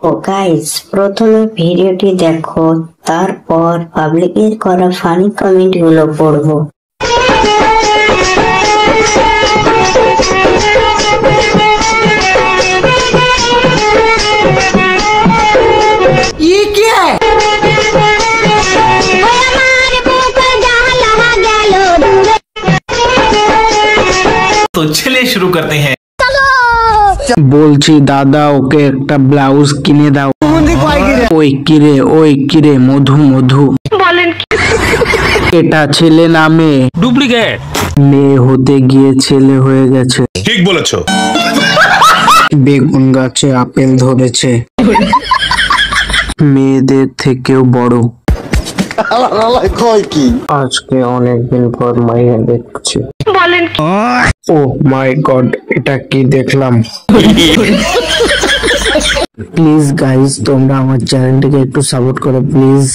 ও guys, প্রথমে ভিডিওটি দেখো, তারপর পাবলিকের করা ফানি কমেন্ট গুলো পড়বো। ये क्या है? तो चलिए शुरू करते हैं। বলছি দাদা, ওকে একটা ব্লাউজ কিনে দাও। ওই কিরে মধু মধু বলেন, এটা ছেলে না মেয়ে? डुप्लीकेट। মেয়ে হতে গিয়ে ছেলে হয়ে গেছে। ঠিক বলেছো। বেগুন গাছে আপেল ধরেছে, মেয়েদের থেকেও বড়। আজকে অনেকদিন পর মাইয়া দেখছি। বলেন, ও মাই গড, এটা কি দেখলাম। প্লিজ গাইস, তোমরা আমার চ্যানেলটিকে একটু সাপোর্ট করো প্লিজ।